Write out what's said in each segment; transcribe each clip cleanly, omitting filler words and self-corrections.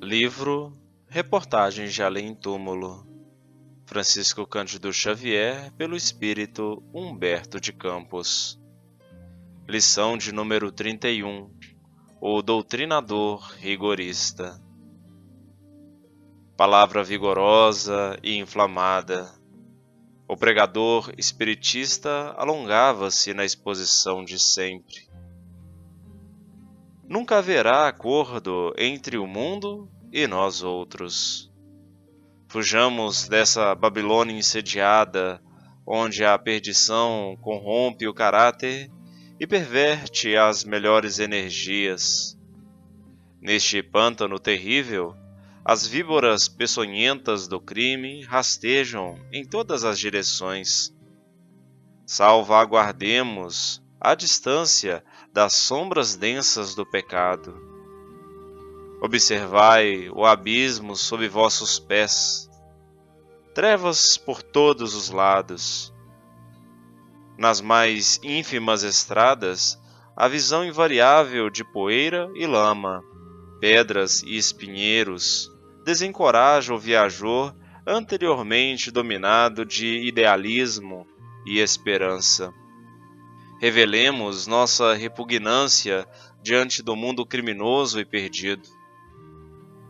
Livro Reportagens de Além-Túmulo, Francisco Cândido Xavier, pelo espírito Humberto de Campos. Lição de número 31. O doutrinador rigorista. Palavra vigorosa e inflamada. O pregador espiritista alongava-se na exposição de sempre. Nunca haverá acordo entre o mundo e nós outros. Fujamos dessa Babilônia insediada, onde a perdição corrompe o caráter e perverte as melhores energias. Neste pântano terrível, as víboras peçonhentas do crime rastejam em todas as direções. Salvaguardemos a distância das sombras densas do pecado. Observai o abismo sob vossos pés, trevas por todos os lados. Nas mais ínfimas estradas, a visão invariável de poeira e lama, pedras e espinheiros, desencoraja o viajor anteriormente dominado de idealismo e esperança. Revelemos nossa repugnância diante do mundo criminoso e perdido.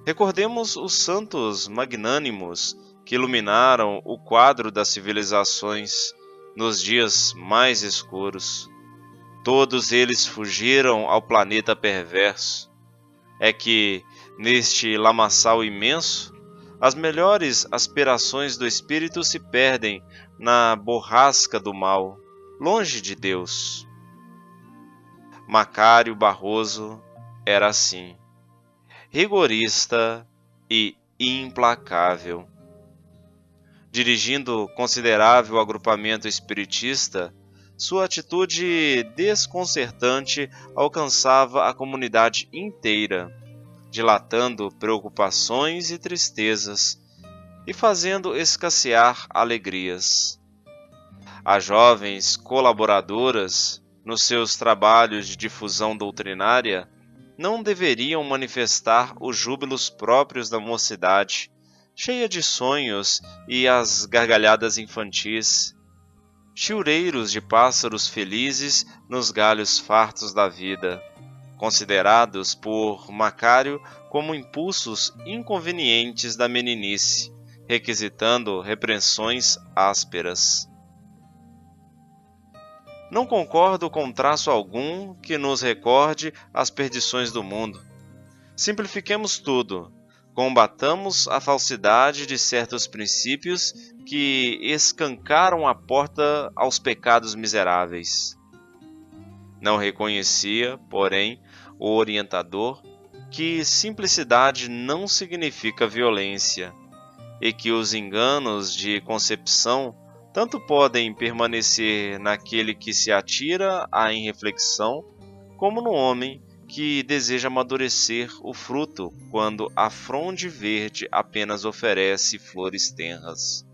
Recordemos os santos magnânimos que iluminaram o quadro das civilizações nos dias mais escuros. Todos eles fugiram ao planeta perverso. É que, neste lamaçal imenso, as melhores aspirações do espírito se perdem na borrasca do mal, longe de Deus. Macário Barroso era assim, rigorista e implacável. Dirigindo considerável agrupamento espiritista, sua atitude desconcertante alcançava a comunidade inteira, dilatando preocupações e tristezas e fazendo escassear alegrias. As jovens colaboradoras, nos seus trabalhos de difusão doutrinária, não deveriam manifestar os júbilos próprios da mocidade, cheia de sonhos e as gargalhadas infantis, chiureiros de pássaros felizes nos galhos fartos da vida, considerados por Macário como impulsos inconvenientes da meninice, requisitando repreensões ásperas. Não concordo com traço algum que nos recorde as perdições do mundo. Simplifiquemos tudo. Combatamos a falsidade de certos princípios que escancaram a porta aos pecados miseráveis. Não reconhecia, porém, o orientador, que simplicidade não significa violência, e que os enganos de concepção tanto podem permanecer naquele que se atira à irreflexão, como no homem que deseja amadurecer o fruto quando a fronde verde apenas oferece flores tenras.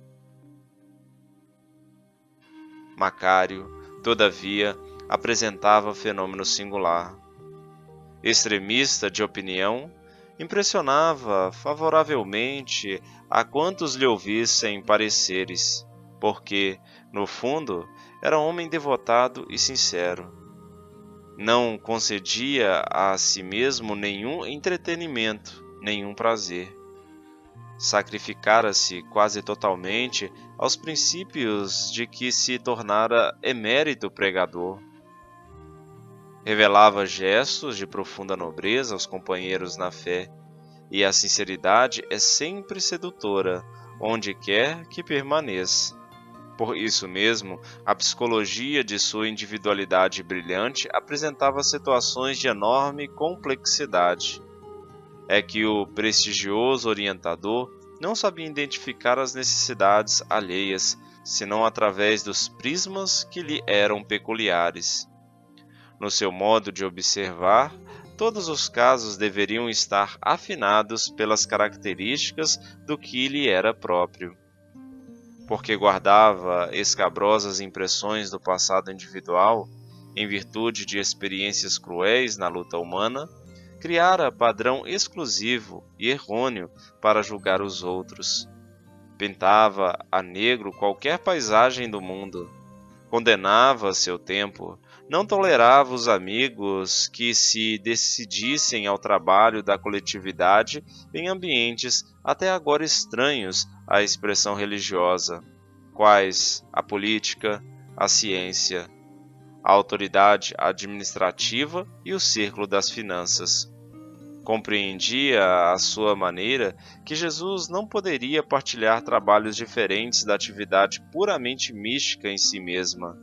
Macário, todavia, apresentava fenômeno singular. Extremista de opinião, impressionava favoravelmente a quantos lhe ouvissem pareceres, porque, no fundo, era homem devotado e sincero. Não concedia a si mesmo nenhum entretenimento, nenhum prazer. Sacrificara-se quase totalmente aos princípios de que se tornara emérito pregador. Revelava gestos de profunda nobreza aos companheiros na fé, e a sinceridade é sempre sedutora, onde quer que permaneça. Por isso mesmo, a psicologia de sua individualidade brilhante apresentava situações de enorme complexidade. É que o prestigioso orientador não sabia identificar as necessidades alheias, senão através dos prismas que lhe eram peculiares. No seu modo de observar, todos os casos deveriam estar afinados pelas características do que lhe era próprio. Porque guardava escabrosas impressões do passado individual, em virtude de experiências cruéis na luta humana, criara padrão exclusivo e errôneo para julgar os outros. Pintava a negro qualquer paisagem do mundo. Condenava seu tempo, não tolerava os amigos que se decidissem ao trabalho da coletividade em ambientes até agora estranhos à expressão religiosa, quais a política, a ciência, a autoridade administrativa e o círculo das finanças. Compreendia à sua maneira que Jesus não poderia partilhar trabalhos diferentes da atividade puramente mística em si mesma.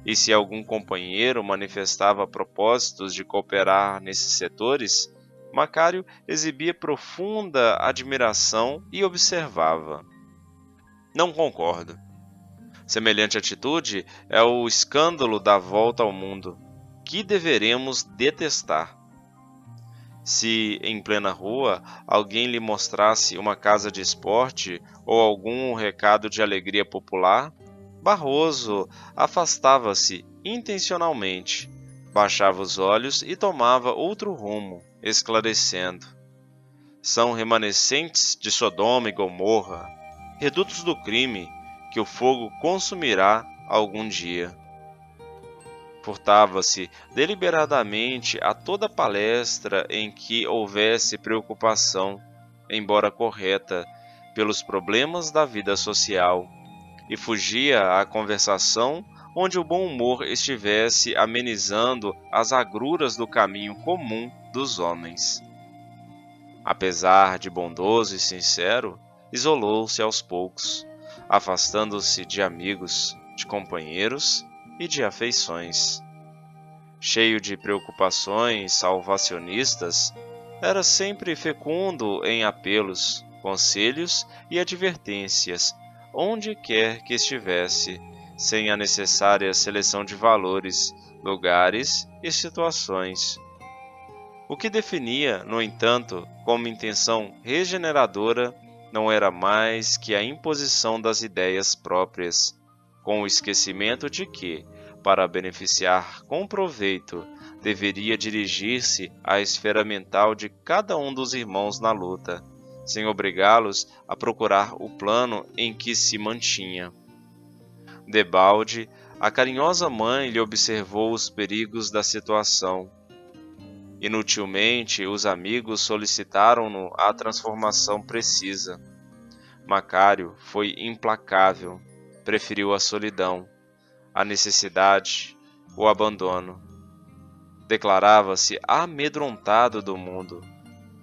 E se algum companheiro manifestava propósitos de cooperar nesses setores, Macário exibia profunda admiração e observava: "Não concordo. Semelhante atitude é o escândalo da volta ao mundo, que deveremos detestar. Se, em plena rua, alguém lhe mostrasse uma casa de esporte ou algum recado de alegria popular, Barroso afastava-se intencionalmente, baixava os olhos e tomava outro rumo, esclarecendo: são remanescentes de Sodoma e Gomorra, redutos do crime que o fogo consumirá algum dia. Furtava-se deliberadamente a toda palestra em que houvesse preocupação, embora correta, pelos problemas da vida social, e fugia à conversação onde o bom humor estivesse amenizando as agruras do caminho comum dos homens. Apesar de bondoso e sincero, isolou-se aos poucos, afastando-se de amigos, de companheiros e de afeições. Cheio de preocupações salvacionistas, era sempre fecundo em apelos, conselhos e advertências, onde quer que estivesse, sem a necessária seleção de valores, lugares e situações. O que definia, no entanto, como intenção regeneradora não era mais que a imposição das ideias próprias, com o esquecimento de que, para beneficiar com proveito, deveria dirigir-se à esfera mental de cada um dos irmãos na luta, sem obrigá-los a procurar o plano em que se mantinha. Debalde, a carinhosa mãe lhe observou os perigos da situação. Inutilmente, os amigos solicitaram-no a transformação precisa. Macário foi implacável, preferiu a solidão, a necessidade, o abandono. Declarava-se amedrontado do mundo,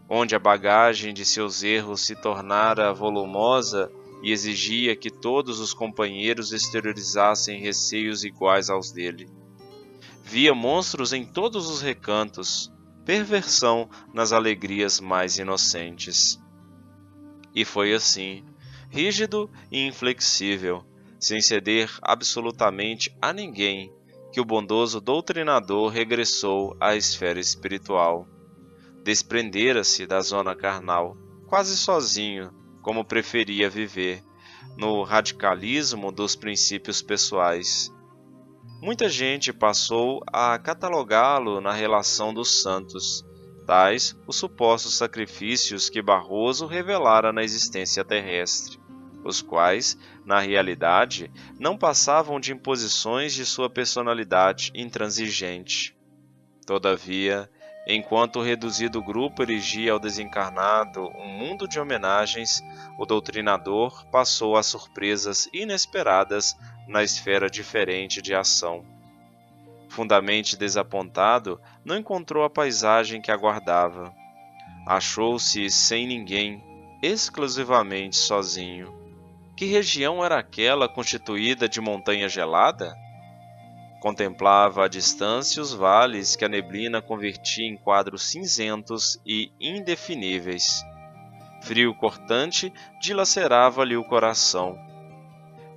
onde a bagagem de seus erros se tornara volumosa e exigia que todos os companheiros exteriorizassem receios iguais aos dele. Via monstros em todos os recantos, perversão nas alegrias mais inocentes. E foi assim, rígido e inflexível, sem ceder absolutamente a ninguém, que o bondoso doutrinador regressou à esfera espiritual. Desprendera-se da zona carnal, quase sozinho, como preferia viver, no radicalismo dos princípios pessoais. Muita gente passou a catalogá-lo na relação dos santos, tais os supostos sacrifícios que Barroso revelara na existência terrestre, os quais, na realidade, não passavam de imposições de sua personalidade intransigente. Todavia, enquanto o reduzido grupo erigia ao desencarnado um mundo de homenagens, o doutrinador passou a surpresas inesperadas na esfera diferente de ação. Fundamente desapontado, não encontrou a paisagem que aguardava. Achou-se sem ninguém, exclusivamente sozinho. Que região era aquela constituída de montanha gelada? Contemplava à distância os vales que a neblina convertia em quadros cinzentos e indefiníveis. Frio cortante dilacerava-lhe o coração.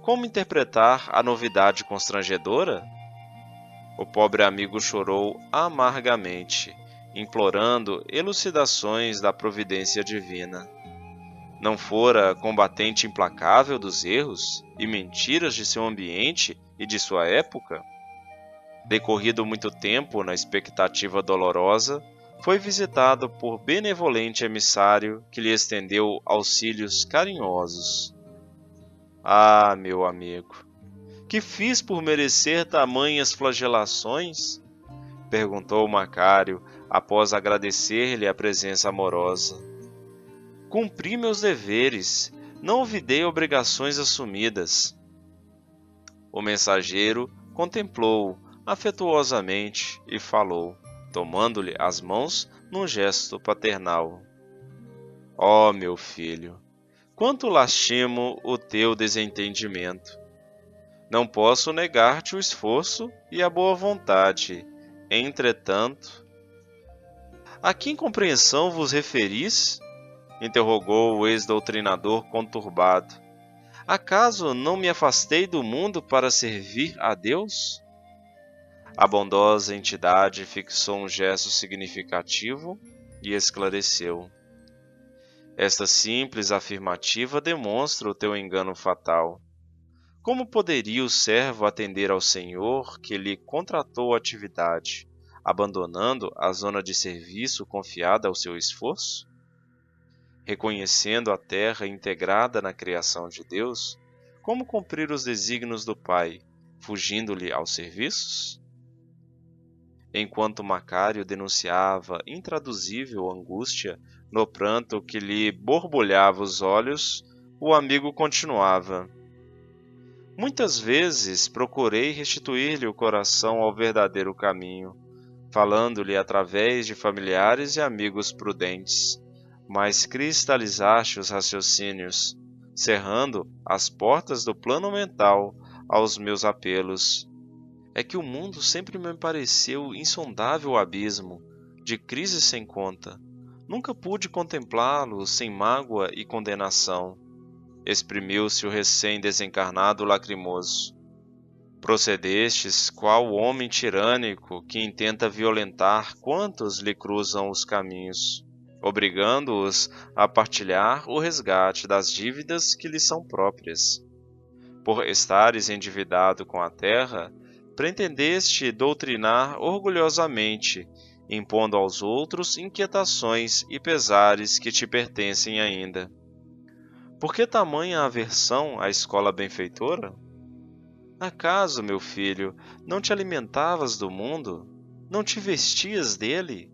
Como interpretar a novidade constrangedora? O pobre amigo chorou amargamente, implorando elucidações da providência divina. Não fora combatente implacável dos erros e mentiras de seu ambiente e de sua época? Decorrido muito tempo na expectativa dolorosa, foi visitado por benevolente emissário que lhe estendeu auxílios carinhosos. Ah, meu amigo, que fiz por merecer tamanhas flagelações? Perguntou Macário, após agradecer-lhe a presença amorosa. Cumpri meus deveres, não olvidei obrigações assumidas. O mensageiro contemplou-o afetuosamente e falou, tomando-lhe as mãos num gesto paternal. Ó, meu filho, quanto lastimo o teu desentendimento. Não posso negar-te o esforço e a boa vontade. Entretanto, a que incompreensão vos referis? Interrogou o ex-doutrinador conturbado. Acaso não me afastei do mundo para servir a Deus? A bondosa entidade fixou um gesto significativo e esclareceu. Esta simples afirmativa demonstra o teu engano fatal. Como poderia o servo atender ao Senhor que lhe contratou a atividade, abandonando a zona de serviço confiada ao seu esforço? Reconhecendo a terra integrada na criação de Deus, como cumprir os desígnios do Pai, fugindo-lhe aos serviços? Enquanto Macário denunciava intraduzível angústia no pranto que lhe borbulhava os olhos, o amigo continuava. Muitas vezes procurei restituir-lhe o coração ao verdadeiro caminho, falando-lhe através de familiares e amigos prudentes, mas cristalizaste os raciocínios, cerrando as portas do plano mental aos meus apelos. É que o mundo sempre me pareceu insondável abismo, de crise sem conta. Nunca pude contemplá-lo sem mágoa e condenação. Exprimiu-se o recém-desencarnado lacrimoso. Procedestes qual homem tirânico que intenta violentar quantos lhe cruzam os caminhos, obrigando-os a partilhar o resgate das dívidas que lhes são próprias. Por estares endividado com a terra, pretendeste doutrinar orgulhosamente, impondo aos outros inquietações e pesares que te pertencem ainda. Por que tamanha aversão à escola benfeitora? Acaso, meu filho, não te alimentavas do mundo? Não te vestias dele?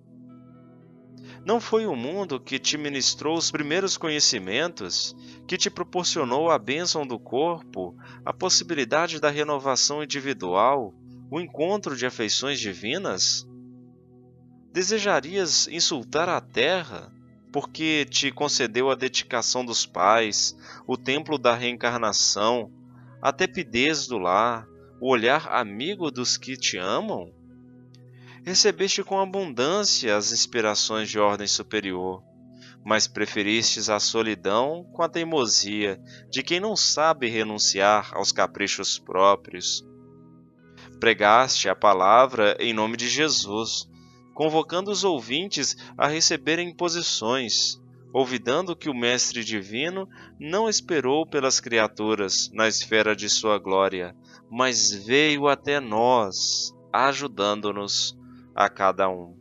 Não foi o mundo que te ministrou os primeiros conhecimentos, que te proporcionou a bênção do corpo, a possibilidade da renovação individual, o encontro de afeições divinas? Desejarias insultar a terra, porque te concedeu a dedicação dos pais, o templo da reencarnação, a tepidez do lar, o olhar amigo dos que te amam? Recebeste com abundância as inspirações de ordem superior, mas preferistes a solidão com a teimosia de quem não sabe renunciar aos caprichos próprios. Pregaste a palavra em nome de Jesus, convocando os ouvintes a receberem imposições, olvidando que o Mestre Divino não esperou pelas criaturas na esfera de sua glória, mas veio até nós, ajudando-nos a cada um.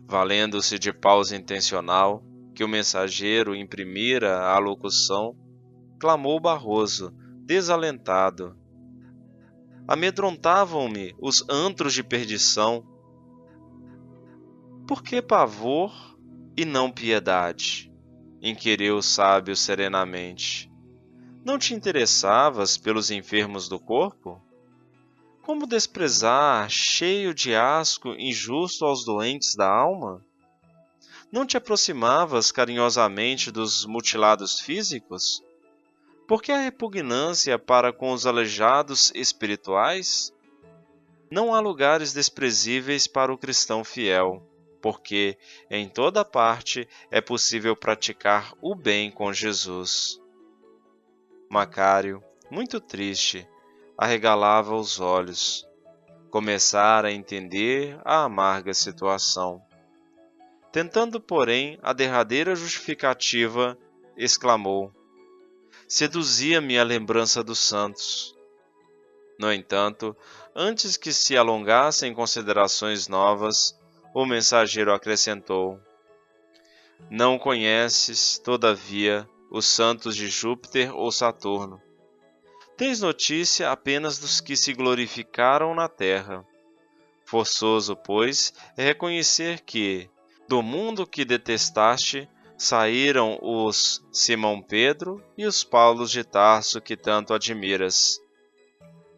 Valendo-se de pausa intencional que o mensageiro imprimira à locução, clamou Barroso, desalentado. Amedrontavam-me os antros de perdição. Por que pavor e não piedade? Inquiriu o sábio serenamente. Não te interessavas pelos enfermos do corpo? Como desprezar, cheio de asco injusto aos doentes da alma? Não te aproximavas carinhosamente dos mutilados físicos? Por que a repugnância para com os aleijados espirituais? Não há lugares desprezíveis para o cristão fiel, porque em toda parte é possível praticar o bem com Jesus. Macário, muito triste, arregalava os olhos. Começara a entender a amarga situação. Tentando, porém, a derradeira justificativa, exclamou: seduzia-me a lembrança dos santos. No entanto, antes que se alongassem considerações novas, O mensageiro acrescentou: não conheces, todavia, os santos de Júpiter ou Saturno. Tens notícia apenas dos que se glorificaram na terra. Forçoso, pois, é reconhecer que, do mundo que detestaste, saíram os Simão Pedro e os Paulos de Tarso que tanto admiras.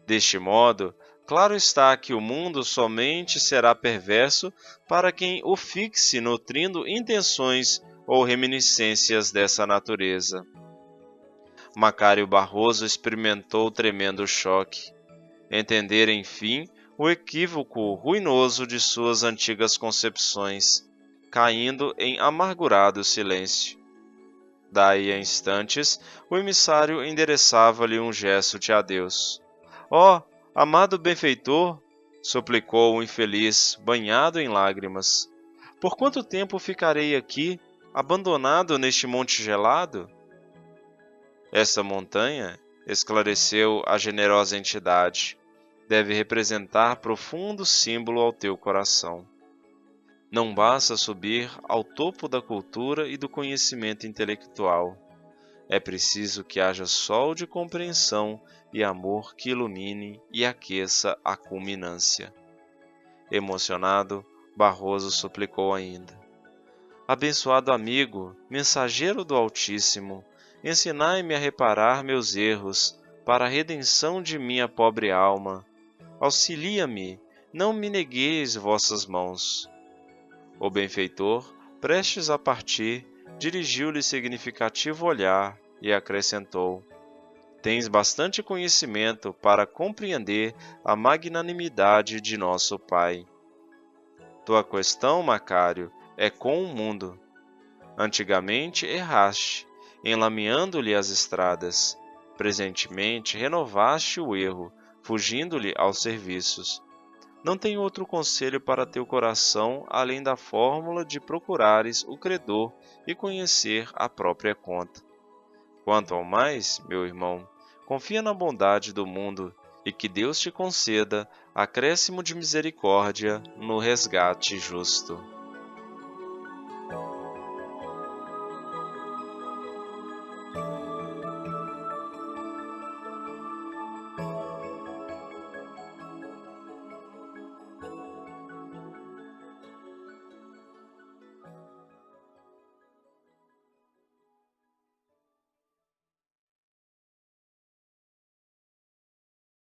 Deste modo, claro está que o mundo somente será perverso para quem o fixe nutrindo intenções ou reminiscências dessa natureza. Macário Barroso experimentou tremendo choque. Entender, enfim, o equívoco ruinoso de suas antigas concepções, caindo em amargurado silêncio. Daí a instantes, o emissário endereçava-lhe um gesto de adeus. Ó, amado benfeitor, suplicou o infeliz, banhado em lágrimas, por quanto tempo ficarei aqui, abandonado neste monte gelado? Esta montanha, esclareceu a generosa entidade, deve representar profundo símbolo ao teu coração. Não basta subir ao topo da cultura e do conhecimento intelectual. É preciso que haja sol de compreensão e amor que ilumine e aqueça a culminância. Emocionado, Barroso suplicou ainda: abençoado amigo, mensageiro do Altíssimo, ensinai-me a reparar meus erros para a redenção de minha pobre alma. Auxilia-me, não me negueis vossas mãos. O benfeitor, prestes a partir, dirigiu-lhe significativo olhar e acrescentou: tens bastante conhecimento para compreender a magnanimidade de nosso Pai. Tua questão, Macário, é com o mundo. Antigamente erraste, enlameando-lhe as estradas. Presentemente renovaste o erro, fugindo-lhe aos serviços. Não tenho outro conselho para teu coração além da fórmula de procurares o credor e conhecer a própria conta. Quanto ao mais, meu irmão, confia na bondade do mundo e que Deus te conceda acréscimo de misericórdia no resgate justo.